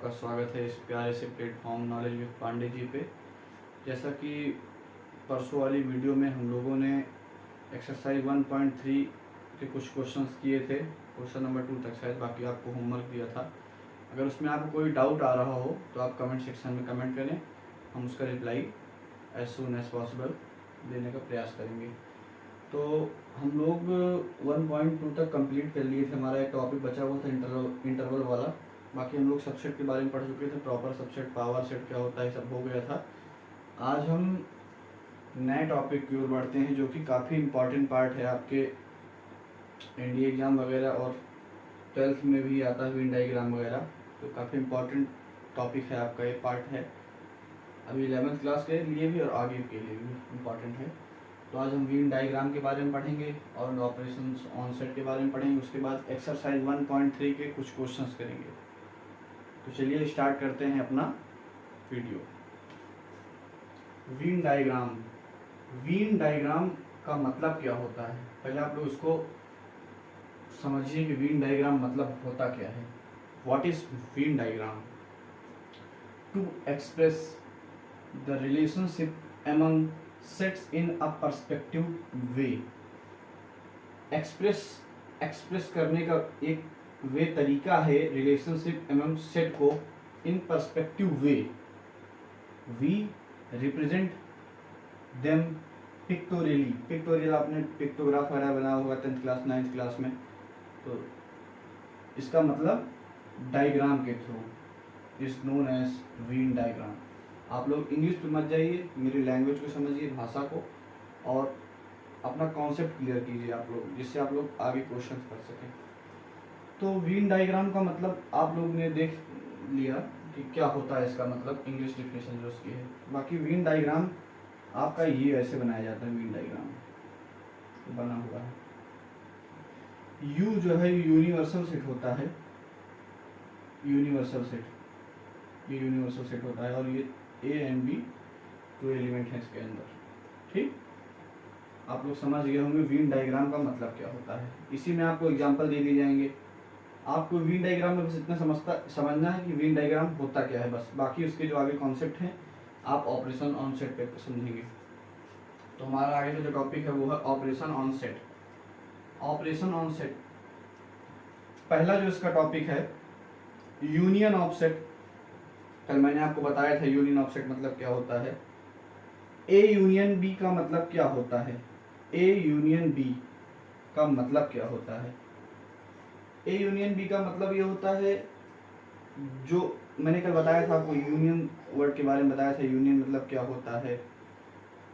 आपका स्वागत है इस प्यारे से platform knowledge with Pandey ji पे। जैसा कि परसों वाली वीडियो में हम लोगों ने एक्सरसाइज 1.3 के कुछ क्वेश्चंस किए थे, क्वेश्चन नंबर 2 तक शायद, बाकी आपको होमवर्क दिया था। अगर उसमें आपको कोई डाउट आ रहा हो तो आप कमेंट सेक्शन में कमेंट करें, हम उसका reply as soon as possible देने का प्रयास करेंगे। तो हम लोग 1.2 तक कंप्लीट कर लिए थे, हमारा एक टॉपिक बचा हुआ था इंटरवल वाला। बाकी हम लोग सबसेट के बारे में पढ़ चुके थे, प्रॉपर सबसेट, पावर सेट क्या होता है, सब हो गया था। आज हम नए टॉपिक की ओर बढ़ते हैं जो कि काफ़ी इम्पॉर्टेंट पार्ट है आपके एनडीए एग्ज़ाम वगैरह, और 12th में भी आता है वेन डायग्राम वगैरह। तो काफ़ी इम्पॉर्टेंट टॉपिक है आपका, ये पार्ट है अभी 11th क्लास के लिए भी और आगे के लिए भी इम्पॉर्टेंट है। तो आज हम वेन डायग्राम के बारे में पढ़ेंगे और ऑपरेशंस ऑन सेट के बारे में पढ़ेंगे। उसके बाद एक्सरसाइज 1.3 के कुछ क्वेश्चंस करेंगे। तो चलिए स्टार्ट करते हैं अपना video. Venn diagram, Venn diagram का मतलब क्या होता है, पहले आप लोग इसको समझिए कि वेन डायग्राम मतलब होता क्या है। What is Venn diagram? To express the relationship among sets in a perspective way। Express करने का एक वे तरीका है रिलेशनशिप एमंग सेट को in perspective way. We represent them pictorially. Pictorial आपने पिक्टोग्राफ वगैरह बना होगा 10th क्लास 9th क्लास में। तो इसका मतलब डायग्राम के through is known as Venn diagram. आप लोग इंग्लिश पे मत जाइए, मेरी लैंग्वेज को समझिए, भाषा को, और अपना कॉन्सेप्ट क्लियर कीजिए आप लोग, जिससे आप लोग आगे क्वेश्चन कर सकें। तो वेन डायग्राम का मतलब आप लोग ने देख लिया कि क्या होता है, इसका मतलब इंग्लिश डिफिनेशन जो उसकी है। बाकी वेन डायग्राम आपका ये ऐसे बनाया जाता है, वेन डायग्राम बना हुआ है। यू जो है यूनिवर्सल सेट होता है, यूनिवर्सल सेट, ये यूनिवर्सल सेट होता है, और ये ए एंड बी 2 एलिमेंट हैं इसके अंदर। ठीक, आप लोग समझ गए होंगे वेन डायग्राम का मतलब क्या होता है। इसी में आपको एग्जांपल दे दिए जाएंगे। आपको वेन डायग्राम में बस इतना समझना है कि वेन डायग्राम होता क्या है, बस। बाकी उसके जो आगे कॉन्सेप्ट हैं आप ऑपरेशन ऑन सेट पे समझेंगे। तो हमारा आगे जो टॉपिक है वो है operation on set. Operation on set, पहला जो इसका टॉपिक है यूनियन ऑफ सेट। कल मैंने आपको बताया था यूनियन ऑफ सेट मतलब क्या होता है। ए यूनियन बी का मतलब क्या होता है, ए यूनियन बी का मतलब क्या होता है। ए यूनियन बी का मतलब ये होता है, जो मैंने कल बताया था आपको, यूनियन वर्ड के बारे में बताया था, यूनियन मतलब क्या होता है।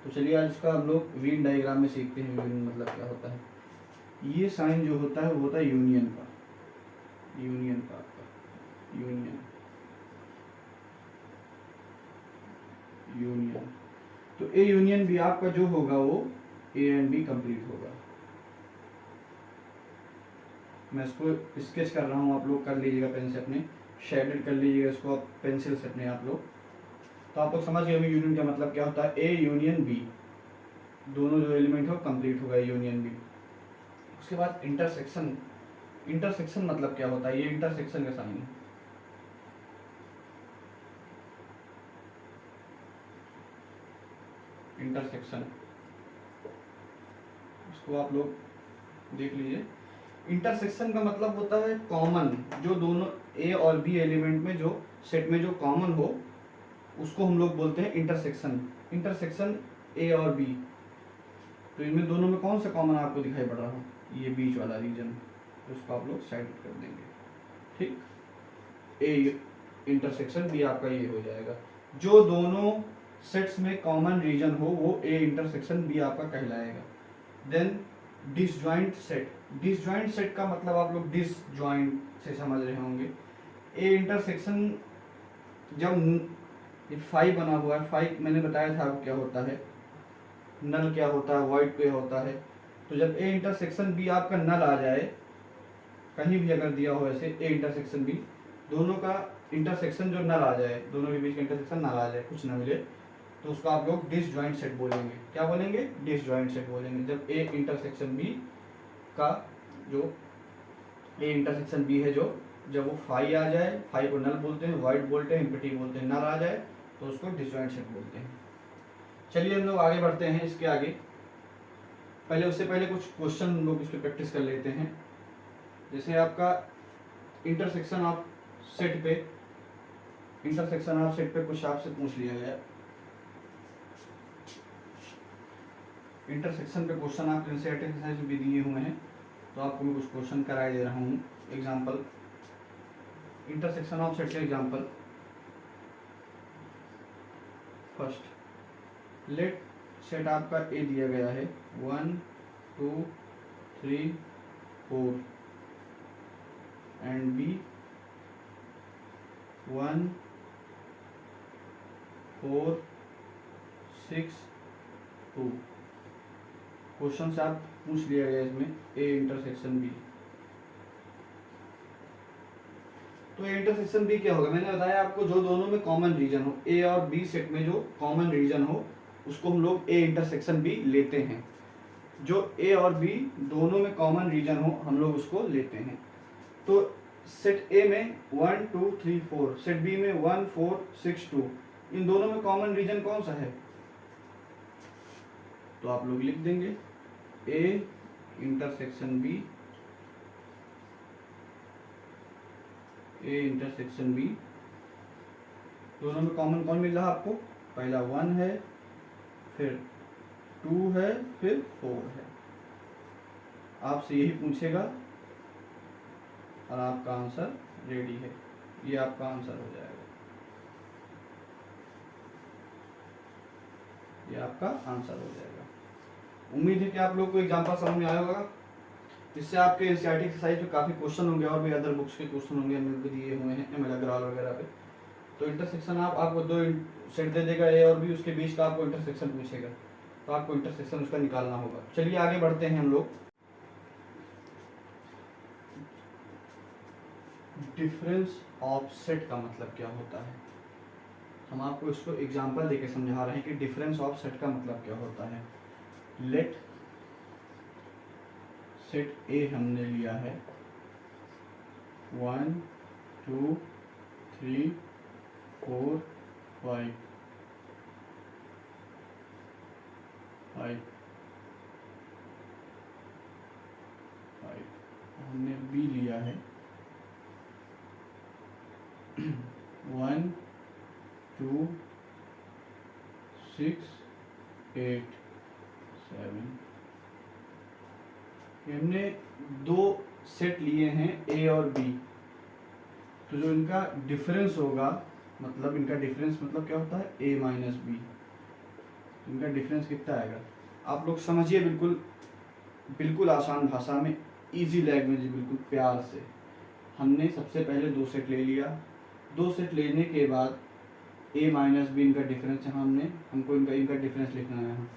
तो चलिए आज इसका हम लोग वेन डायग्राम में सीखते हैं यूनियन मतलब क्या होता है। ये साइन जो होता है वो होता है यूनियन का, यूनियन का आपका यूनियन, यूनियन। तो ए यूनियन बी आपका जो होगा वो ए एंड बी कंप्लीट होगा। मैं इसको स्केच कर रहा हूँ, आप लोग कर लीजिएगा पेन से अपने, शेडेड कर लीजिएगा इसको आप पेंसिल से अपने आप लोग। तो आप लोग समझ गए यूनियन का मतलब क्या होता है। ए यूनियन बी, दोनों जो एलिमेंट हो कंप्लीट होगा यूनियन बी। उसके बाद इंटरसेक्शन, इंटरसेक्शन मतलब क्या होता है, ये इंटरसेक्शन का साइन है। इंटरसेक्शन, इसको आप लोग देख लीजिए। इंटरसेक्शन का मतलब होता है कॉमन, जो दोनों ए और बी एलिमेंट में जो सेट में जो कॉमन हो उसको हम लोग बोलते हैं इंटरसेक्शन। इंटरसेक्शन ए और बी, तो इनमें दोनों में कौन सा कॉमन आपको दिखाई पड़ रहा है, ये बीच वाला रीजन, तो उसको आप लोग साइड कर देंगे। ठीक, ए इंटरसेक्शन बी आपका ये हो जाएगा। जो दोनों सेट्स में कॉमन रीजन हो वो ए इंटरसेक्शन बी आपका कहलाएगा। Then disjoint set, disjoint set का मतलब आप लोग डिसजॉइंट से समझ रहे होंगे। ए इंटरसेक्शन जब फाइव बना हुआ है, फाइव मैंने बताया था क्या होता है, नल क्या होता है, वॉइड क्या होता है। तो जब ए इंटरसेक्शन बी आपका नल आ जाए, कहीं भी अगर दिया हो ऐसे ए इंटरसेक्शन बी, दोनों का इंटरसेक्शन जो नल आ जाए, दोनों के बीच का इंटरसेक्शन नल आ जाए, कुछ न मिले, तो उसको आप लोग डिसजॉइंट सेट बोलेंगे। क्या बोलेंगे, डिसजॉइंट सेट बोलेंगे। जब ए इंटरसेक्शन बी का जो ए इंटरसेक्शन बी है जो जब वो फाई आ जाए, फाई को नल बोलते हैं, वाइड बोलते हैं, एम्प्टी बोलते हैं, नल आ जाए तो उसको डिसजॉइंट सेट बोलते हैं। चलिए हम लोग आगे बढ़ते हैं इसके आगे। पहले उससे पहले कुछ क्वेश्चन हम लोग इस पर प्रैक्टिस कर लेते हैं। जैसे आपका इंटरसेक्शन ऑफ सेट पे, इंटरसेक्शन ऑफ सेट पे कुछ आपसे पूछ लिया गया। इंटरसेक्शन पे क्वेश्चन आप इंसर्ट एक्सरसाइज भी दिए हुए हैं, तो आपको मैं कुछ क्वेश्चन कराए दे रहा हूँ। एग्जाम्पल, इंटरसेक्शन ऑफ सेट के एग्जाम्पल। फर्स्ट, लेट सेट आपका ए दिया गया है 1 2 3 4 एंड बी 1 4 6 2। क्वेश्चन से आप पूछ लिया गया इसमें ए इंटरसेक्शन बी। तो ए इंटरसेक्शन बी क्या होगा, मैंने बताया आपको जो दोनों में कॉमन रीजन हो, ए और बी सेट में जो कॉमन रीजन हो उसको हम लोग ए इंटरसेक्शन बी लेते हैं। जो ए और बी दोनों में कॉमन रीजन हो हम लोग उसको लेते हैं। तो सेट ए में 1 2 3 4, सेट बी में 1 4 6 2, इन दोनों में कॉमन रीजन कौन सा है, तो आप लोग लिख देंगे A intersection B, A intersection B. दोनों में कॉमन कौन मिल रहा है आपको, पहला 1 है, फिर 2 है, फिर 4 है। आपसे यही पूछेगा और आपका आंसर रेडी है, ये आपका आंसर हो जाएगा, ये आपका आंसर हो जाएगा। उम्मीद है कि आप लोग को एग्जाम्पल समझ में आया होगा। इससे आपके एनसीईआरटी एक्सरसाइज पे काफ़ी क्वेश्चन होंगे और भी अदर बुक्स के क्वेश्चन होंगे, हमें भी दिए हुए हैं एमएल अग्रवाल वगैरह पे। तो इंटरसेक्शन आपको दो सेट दे देगा ए और बी, उसके बीच का आपको इंटरसेक्शन पूछेगा, तो आपको इंटरसेक्शन उसका निकालना होगा। चलिए आगे बढ़ते हैं हम लोग। डिफरेंस ऑफ सेट का मतलब क्या होता है, हम आपको इसको एग्जाम्पल देके समझा रहे हैं कि डिफरेंस ऑफ सेट का मतलब क्या होता है। लेट सेट ए हमने लिया है 1 2 3 4 5 5 5। हमने बी लिया है 1 2 6 8 7। हमने दो सेट लिए हैं ए और बी, तो जो इनका डिफरेंस होगा, मतलब इनका डिफरेंस मतलब क्या होता है, ए माइनस बी। इनका डिफरेंस कितना आएगा, आप लोग समझिए बिल्कुल बिल्कुल आसान भाषा में, इजी लैंग्वेज, बिल्कुल प्यार से। हमने सबसे पहले दो सेट ले लिया, दो सेट लेने के बाद ए माइनस बी इनका डिफरेंस यहाँ हमको इनका डिफरेंस लिखना है यहाँ।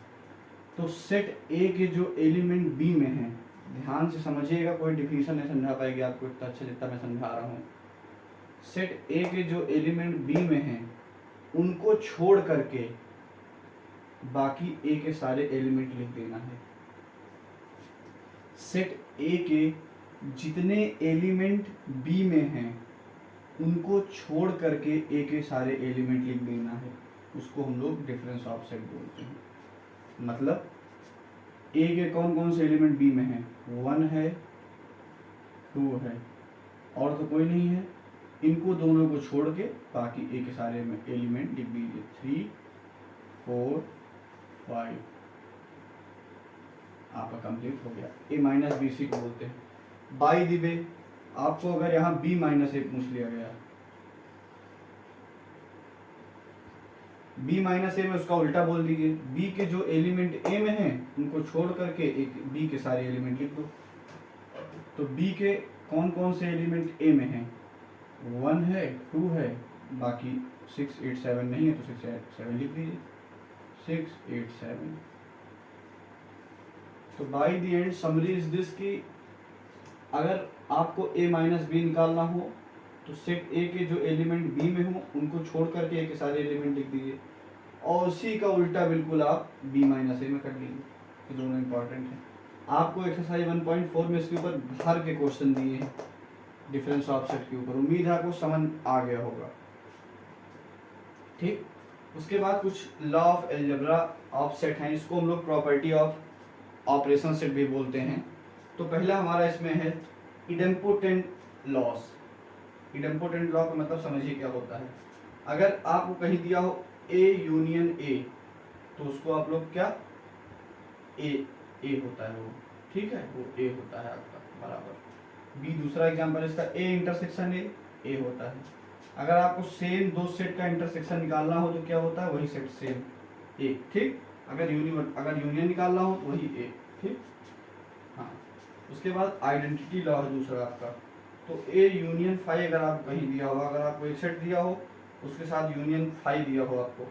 तो सेट ए के जो एलिमेंट बी में है, ध्यान से समझिएगा, कोई डिफिनेशन नहीं समझा पाएगी आपको इतना अच्छा जितना मैं समझा रहा हूँ। सेट ए के जो एलिमेंट बी में हैं उनको छोड़ करके बाकी ए के सारे एलिमेंट लिख देना है। सेट ए के जितने एलिमेंट बी में हैं उनको छोड़ करके ए के सारे एलिमेंट लिख देना है, उसको हम लोग डिफरेंस ऑफ सेट बोलते हैं। मतलब ए के कौन कौन से एलिमेंट बी में हैं, 1 है 2 है और तो कोई नहीं है, इनको दोनों को छोड़ के बाकी ए के सारे एलिमेंट लिख दीजिए 3 4 5। आपका कंप्लीट हो गया। ए माइनस बी सी को बोलते हैं। बाई द वे आपको अगर यहाँ बी माइनस ए पूछ लिया गया, बी माइनस ए में उसका उल्टा बोल दीजिए, बी के जो एलिमेंट ए में हैं उनको छोड़ करके एक बी के सारे एलिमेंट लिख दो। तो बी के कौन कौन से एलिमेंट ए में हैं, 1 है 2 है, बाकी 6 8 7 नहीं है तो 6 8 7 लिख दीजिए, 6 8 7। तो by the end summary is this कि अगर आपको ए माइनस बी निकालना हो तो सेट ए के जो एलिमेंट बी में हो उनको छोड़ करके ए के सारे एलिमेंट लिख दीजिए, और उसी का उल्टा बिल्कुल आप बी माइनस ए में कर लीजिए। ये दोनों इंपॉर्टेंट है। आपको एक्सरसाइज 1.4 में इसके ऊपर भर के क्वेश्चन दिए हैं, डिफरेंस ऑफ सेट के ऊपर। उम्मीद है आपको समझ आ गया होगा। ठीक, उसके बाद कुछ law of algebra of set हैं, इसको हम लोग प्रॉपर्टी ऑफ ऑपरेशन सेट भी बोलते हैं। तो पहला हमारा इसमें है इडेम्पोटेंट लॉस। इडेम्पोटेंट लॉ का मतलब समझिए क्या होता है। अगर आपको कहीं दिया हो ए यूनियन ए, तो उसको आप लोग क्या ए होता है वो, ठीक है, वो ए होता है आपका बराबर। बी दूसरा एग्जांपल इसका ए इंटरसेक्शन ए होता है। अगर आपको सेम दो सेट का इंटरसेक्शन निकालना हो तो क्या होता है, वही सेट सेम ए। ठीक, अगर यूनियन निकालना हो तो वही ए। ठीक, हाँ। उसके बाद आइडेंटिटी लॉ है दूसरा आपका। तो ए यूनियन फाई अगर आप कहीं दिया हो, अगर आपको एक सेट दिया हो उसके साथ यूनियन फाई दिया हो आपको,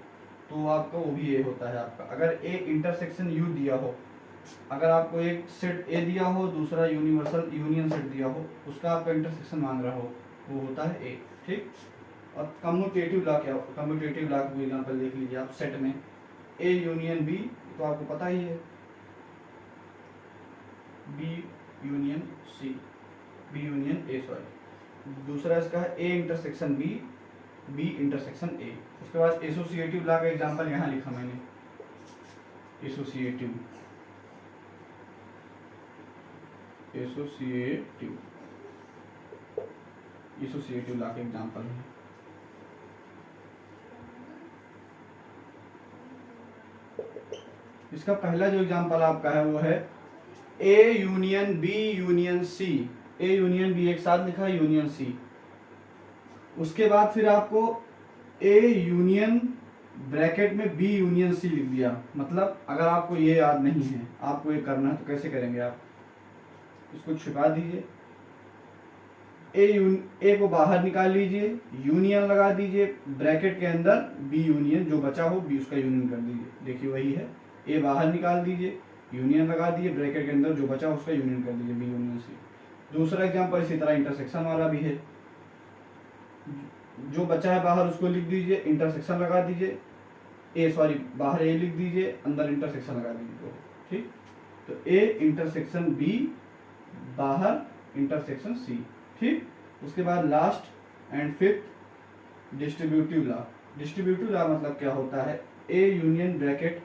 तो आपका वो भी ए होता है आपका। अगर ए इंटरसेक्शन यू दिया हो, अगर आपको एक सेट ए दिया हो दूसरा यूनिवर्सल यूनियन सेट दिया हो, उसका आपका इंटरसेक्शन मांग रहा हो, वो होता है ए। ठीक, और कम्यूटेटिव लॉ क्या, कम्यूटेटिव लॉ को एग्जांपल देख लीजिए आप सेट में ए यूनियन बी, तो आपको पता ही है, B union C, B union A, sorry. दूसरा इसका है A intersection B, B intersection A. उसके बाद एसोसिएटिव लॉ का एग्जांपल यहाँ लिखा मैंने, एसोसिएटिव एसोसिएटिव एसोसिएटिव लॉ के एग्जांपल है। इसका पहला जो एग्जांपल आपका है वो है A union B union C. A union B एक साथ लिखा है, यूनियन सी। उसके बाद फिर आपको ए यूनियन ब्रैकेट में बी यूनियन सी लिख दिया। मतलब अगर आपको ये याद नहीं है, आपको ये करना है, तो कैसे करेंगे आप, इसको छिपा दीजिए, ए को बाहर निकाल लीजिए, यूनियन लगा दीजिए, ब्रैकेट के अंदर बी यूनियन जो बचा हो बी उसका यूनियन कर दीजिए। देखिए वही है, ए बाहर निकाल दीजिए, यूनियन लगा दिए, ब्रैकेट के अंदर जो बचा उसका यूनियन कर दीजिए, बी यूनियन सी। दूसरा एग्जांपल इसी तरह इंटरसेक्शन वाला भी है, जो बचा है बाहर उसको लिख दीजिए, इंटरसेक्शन लगा दीजिए, बाहर ए लिख दीजिए, अंदर इंटरसेक्शन लगा दीजिए। ठीक, तो ए इंटरसेक्शन बी, बाहर इंटरसेक्शन सी। ठीक, उसके बाद last and fifth distributive law. Distributive law मतलब क्या होता है, A union bracket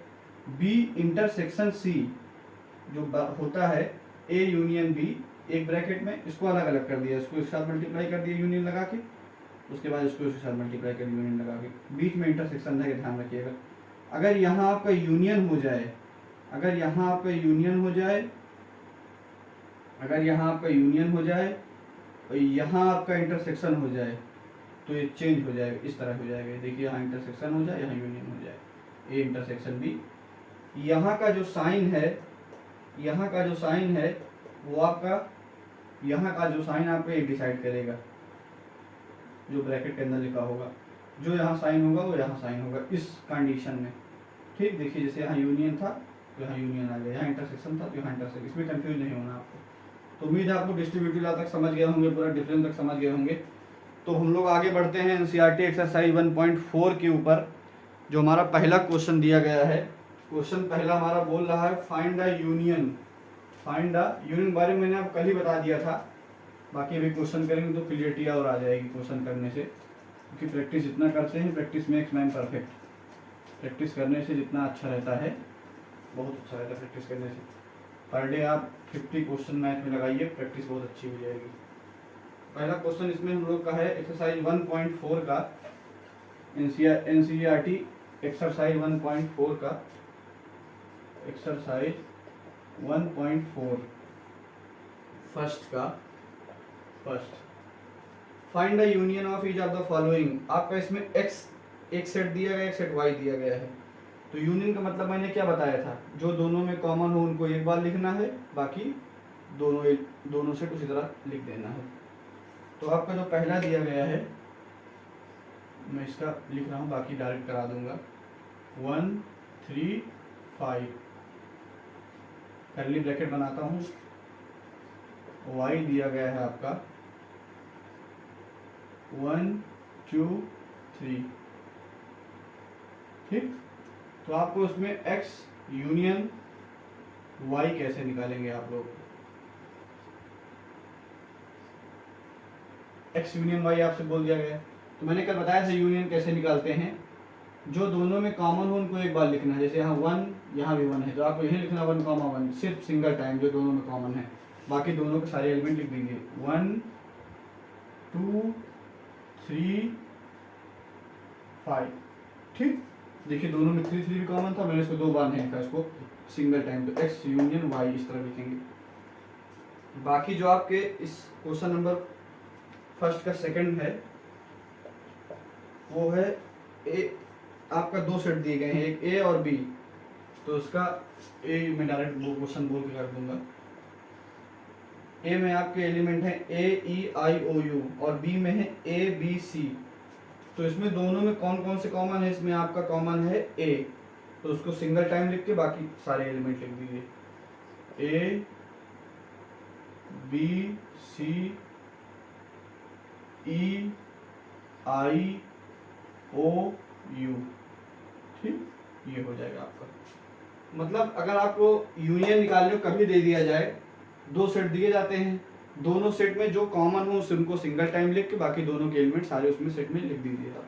B intersection C, जो होता है ए यूनियन बी एक ब्रैकेट में, इसको अलग अलग कर दिया, इसको इसके साथ मल्टीप्लाई कर दिया यूनियन लगा के, उसके बाद इसको इसके साथ मल्टीप्लाई कर यूनियन लगा के, बीच में इंटरसेक्शन है, ध्यान रखिएगा। अगर यहाँ आपका यूनियन हो जाए, अगर यहाँ आपका यूनियन हो जाए, अगर यहाँ आपका यूनियन हो जाए और यहाँ आपका इंटरसेक्शन हो जाए, तो ये चेंज हो जाएगा, इस तरह हो जाएगा। देखिए यहाँ इंटरसेक्शन हो जाए, यहाँ यूनियन हो जाए, ए इंटरसेक्शन बी। यहाँ का जो साइन है, यहाँ का जो साइन है वो आपका, यहाँ का जो साइन आपका ये डिसाइड करेगा, जो ब्रैकेट के अंदर लिखा होगा, जो यहाँ साइन होगा वो यहाँ साइन होगा इस कंडीशन में। ठीक, देखिए जैसे यहाँ यूनियन था तो यहाँ यूनियन आ गया, यहाँ इंटरसेक्शन था तो यहाँ इंटरसेक्शन, इसमें कंफ्यूज नहीं होना आपको। तो उम्मीद है आपको डिस्ट्रीब्यूटिव लॉ तक समझ गए होंगे, पूरा डिफरेंस तक समझ गए होंगे। तो हम लोग आगे बढ़ते हैं एनसीईआरटी एक्सरसाइज 1.4 के ऊपर। जो हमारा पहला क्वेश्चन दिया गया है, क्वेश्चन पहला हमारा बोल रहा है find the union. Find the union बारे में मैंने आपको कल ही बता दिया था, बाकी अभी क्वेश्चन करेंगे तो क्लियरिटी और आ जाएगी क्वेश्चन करने से, क्योंकि प्रैक्टिस जितना करते हैं, practice makes man perfect. Practice करने से जितना अच्छा रहता है, बहुत अच्छा रहता है प्रैक्टिस करने से। पर डे आप 50 क्वेश्चन मैथ में लगाइए, प्रैक्टिस बहुत अच्छी हो जाएगी। पहला क्वेश्चन इसमें हम लोग का है एक्सरसाइज 1.4 का, एनसीईआरटी एक्सरसाइज 1.4 का, एक्सरसाइज 1.4 फर्स्ट का, first find the union of each of the following. आपका इसमें एक्स एक सेट दिया गया, एक सेट वाई दिया गया है। तो यूनियन का मतलब मैंने क्या बताया था, जो दोनों में कॉमन हो उनको एक बार लिखना है, बाकी दोनों सेट उसी तरह लिख देना है। तो आपका जो पहला दिया गया है, मैं इसका लिख रहा हूँ, बाकी डायरेक्ट करा दूंगा। 1 3 5 कर्ली ब्रैकेट बनाता हूँ, y दिया गया है आपका 1 2 3। ठीक, तो आपको उसमें x यूनियन y कैसे निकालेंगे आप लोग। एक्स यूनियन वाई आपसे बोल दिया गया है। तो मैंने कल बताया था यूनियन कैसे निकालते हैं, जो दोनों में कॉमन हो उनको एक बार लिखना है। जैसे यहाँ 1 यहाँ भी 1 है तो आपको यही लिखना 1, सिर्फ सिंगल टाइम जो दोनों में कॉमन है, बाकी दोनों के सारे एलिमेंट लिख देंगे 1 2 3 5। ठीक, देखिए दोनों में 3 3 भी कॉमन था, मैंने इसको 2 बार नहीं लिखा, इसको सिंगल टाइम, तो एक्स यूनियन वाई इस तरह लिखेंगे। बाकी जो आपके इस क्वेश्चन नंबर फर्स्ट का सेकंड है वो है ए, आपका 2 सेट दिए गए हैं, एक ए और बी, तो उसका ए में डायरेक्ट वो क्वेश्चन बोल के कर दूंगा। ए में आपके एलिमेंट है ए ई आई ओ यू और बी में है ए बी सी। तो इसमें दोनों में कौन कौन से कॉमन है, इसमें आपका कॉमन है ए, तो उसको सिंगल टाइम लिख के बाकी सारे एलिमेंट लिख दीजिए A B C E I O you. ठीक, ये हो जाएगा आपका। मतलब अगर आपको यूनियन निकालने को कभी दे दिया जाए, 2 सेट दिए जाते हैं, दोनों सेट में जो कॉमन हो उनको सिंगल टाइम लिख के बाकी दोनों के एलिमेंट सारे उसमें सेट में लिख दीजिएगा।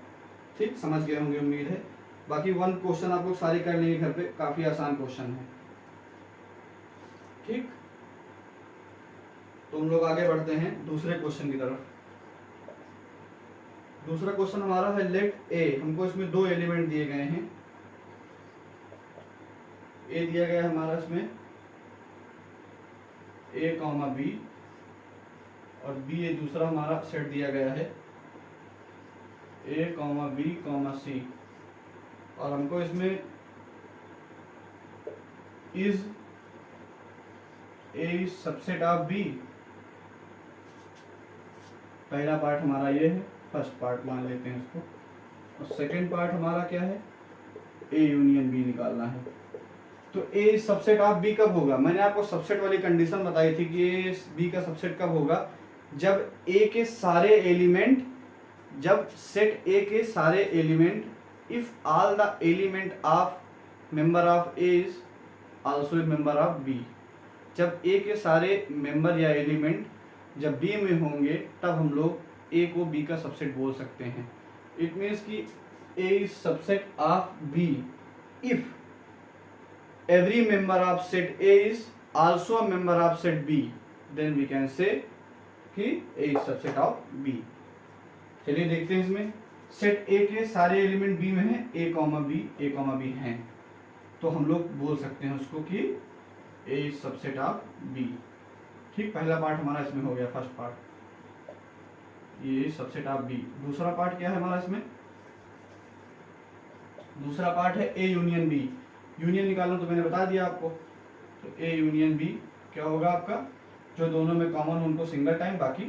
ठीक, समझ गए होंगे उम्मीद है। बाकी 1 क्वेश्चन आप लोग सारे कर लेंगे घर पे, काफी आसान क्वेश्चन है। ठीक, तो हम लोग आगे बढ़ते हैं दूसरे क्वेश्चन की तरफ। दूसरा क्वेश्चन हमारा है लेट ए, हमको इसमें 2 एलिमेंट दिए गए हैं। ए दिया गया है हमारा इसमें ए कॉमा बी और बी ए दूसरा हमारा सेट दिया गया है A comma B comma C, और हमको इसमें is A subset of B, पहला पार्ट हमारा ये है, फर्स्ट पार्ट मान लेते हैं इसको, और सेकंड पार्ट हमारा क्या है, ए यूनियन बी निकालना है। तो ए सबसेट ऑफ बी कब होगा, मैंने आपको सबसेट वाली कंडीशन बताई थी कि ए बी का सबसेट कब होगा, जब ए के सारे एलिमेंट, जब सेट ए के सारे element if all the element of member of A is also a member of B, जब ए के सारे मेंबर या एलिमेंट जब बी में होंगे तब हम लोग ए को बी का सबसेट बोल सकते हैं। इट मीन्स कि A is subset of B if every member of set A is also a member of set B, then we can say कि A is subset of B। चलिए देखते हैं इसमें, सेट A के सारे element B में हैं, A comma B हैं, तो हम लोग बोल सकते हैं उसको कि A is subset of B। ठीक, पहला पार्ट हमारा इसमें हो गया, फर्स्ट पार्ट, ये सबसेट ऑफ B। दूसरा पार्ट क्या है हमारा इसमें, दूसरा पार्ट है A यूनियन B। यूनियन निकालना तो मैंने बता दिया आपको, तो ए यूनियन बी क्या होगा आपका, जो दोनों में कॉमन उनको सिंगल टाइम बाकी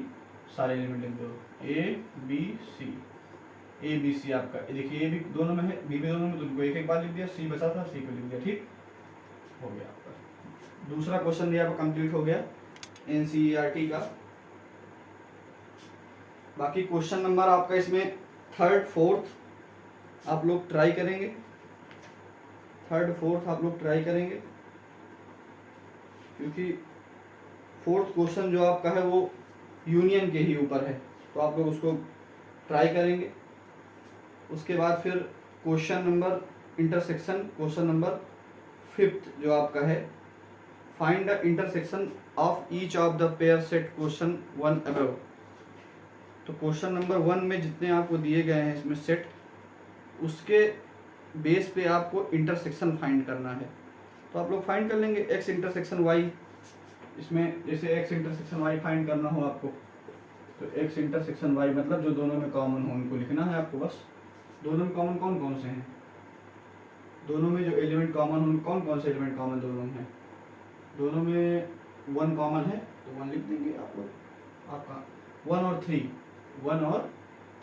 सारे एलिमेंट लिख दो, A B C, A B C आपका, देखिए ए भी दोनों में है, बी भी दोनों में, तो उनको एक एक बार लिख दिया, सी बचा था सी को लिख दिया। ठीक हो गया आपका दूसरा क्वेश्चन भी आपका कंप्लीट हो गया एनसीईआरटी का। बाकी क्वेश्चन नंबर आपका इसमें थर्ड फोर्थ आप लोग ट्राई करेंगे, थर्ड फोर्थ आप लोग ट्राई करेंगे, क्योंकि फोर्थ क्वेश्चन जो आपका है वो यूनियन के ही ऊपर है, तो आप लोग उसको ट्राई करेंगे। उसके बाद फिर question number intersection, question number fifth जो आपका है, find the intersection of each of the pair set question 1 above. तो क्वेश्चन नंबर 1 में जितने आपको दिए गए हैं इसमें सेट, उसके बेस पे आपको इंटरसेक्शन फाइंड करना है, तो आप लोग फाइंड कर लेंगे एक्स इंटरसेक्शन वाई। इसमें जैसे एक्स इंटरसेक्शन वाई फाइंड करना हो आपको, तो एक्स इंटरसेक्शन वाई मतलब जो दोनों में कॉमन हो उनको लिखना है आपको बस। दोनों में कॉमन कौन कौन से हैं, दोनों में जो एलिमेंट कॉमन हो कौन कौन से एलिमेंट कॉमन दोनों में हैं, दोनों में 1 कॉमन है तो 1 लिख देंगे आप लोग, आपका 1 और 3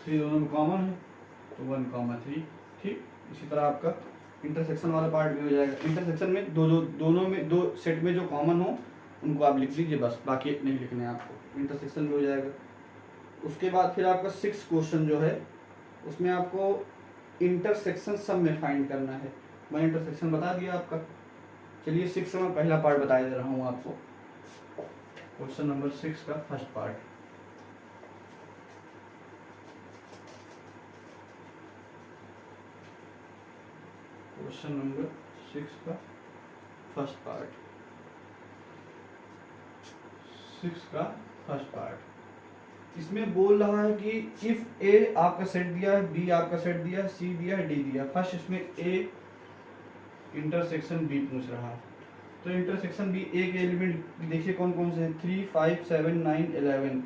दोनों में कॉमन है तो 1 कॉमा 3। ठीक, इसी तरह आपका इंटरसेक्शन वाला पार्ट भी हो जाएगा। इंटरसेक्शन में दोनों में 2 सेट में जो कॉमन हो उनको आप लिख लीजिए बस, बाकी नहीं लिखने हैं आपको, इंटरसेक्शन भी हो जाएगा। उसके बाद फिर आपका 6 क्वेश्चन जो है उसमें आपको इंटरसेक्शन सब में फाइंड करना है, मैं इंटरसेक्शन बता दिया आपका। चलिए 6 में पहला पार्ट बता दे रहा हूँ आपको, क्वेश्चन नंबर 6 का फर्स्ट पार्ट। क्वेश्चन नंबर 6 का फर्स्ट पार्ट, 6 का फर्स्ट पार्ट। इसमें बोल रहा है कि इफ ए आपका सेट दिया है, बी आपका सेट दिया है, सी दिया है, डी दिया। फर्स्ट इसमें ए इंटरसेक्शन बी पूछ रहा है। तो इंटरसेक्शन बी, ए के एलिमेंट देखिए कौन कौन से हैं, 3, 5, 7, 9, 11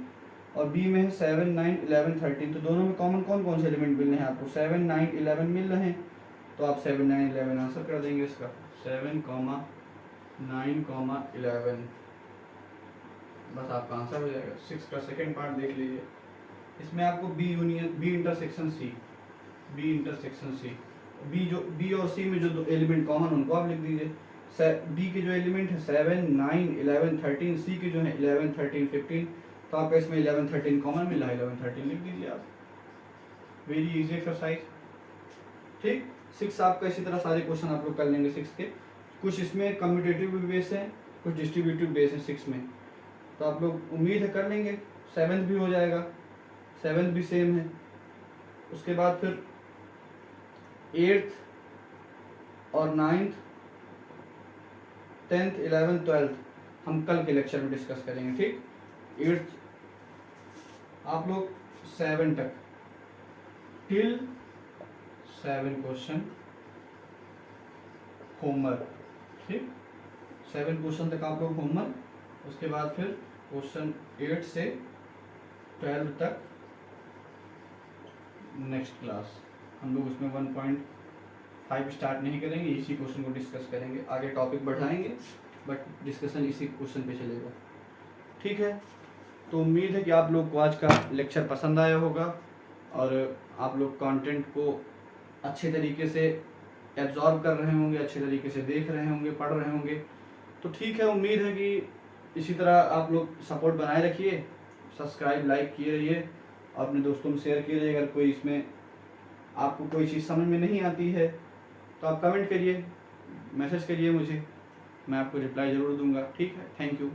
और बी में है 7, 9, 11, 13। तो दोनों में कॉमन कौन कौन से एलिमेंट मिल रहे हैं आपको, 7, 9, 11 मिल रहे हैं। तो आप 7, 9, 11 आंसर कर देंगे इसका, 7, 9, 11 बस आपका आंसर हो जाएगा। 6 का सेकेंड पार्ट देख लीजिए। इसमें आपको B union B intersection C, B intersection C, B जो बी और सी में जो दो एलिमेंट कॉमन उनको आप लिख दीजिए। बी के जो एलिमेंट है 7, 9, 11, 13, सी के जो है 11, 13, 15। तो आपका इसमें 11, 13 कॉमन मिला है, 11, 13 लिख दीजिए आप। वेरी इजी एक्सरसाइज, ठीक। 6 आपका इसी तरह सारे क्वेश्चन आप लोग कर लेंगे 6 के। कुछ इसमें कम्यूटेटिव बेस है, कुछ डिस्ट्रीब्यूटिव बेस है 6 में, तो आप लोग उम्मीद है कर लेंगे। 7th भी हो जाएगा, 7th भी सेम है। उसके बाद फिर 8th और 9th, 10th, 11th, 12th हम कल के लेक्चर में डिस्कस करेंगे, ठीक। 8th आप लोग 7 तक, टिल 7 क्वेश्चन होमवर्क, ठीक। 7 क्वेश्चन तक आप लोग होमवर्क। उसके बाद फिर क्वेश्चन 8 से 12 तक नेक्स्ट क्लास। हम लोग उसमें 1.5 स्टार्ट नहीं करेंगे, इसी क्वेश्चन को डिस्कस करेंगे। आगे टॉपिक बढ़ाएंगे बट डिस्कशन इसी क्वेश्चन पे चलेगा, ठीक है। तो उम्मीद है कि आप लोग को आज का लेक्चर पसंद आया होगा और आप लोग कंटेंट को अच्छे तरीके से एब्जॉर्ब कर रहे होंगे, अच्छे तरीके से देख रहे होंगे, पढ़ रहे होंगे। तो ठीक है, उम्मीद है कि इसी तरह आप लोग सपोर्ट बनाए रखिए, सब्सक्राइब लाइक किए रहिए, अपने दोस्तों में शेयर किए रहिए। अगर कोई इसमें आपको कोई चीज़ समझ में नहीं आती है तो आप कमेंट करिए, मैसेज करिए मुझे, मैं आपको रिप्लाई ज़रूर दूंगा, ठीक है। Thank you.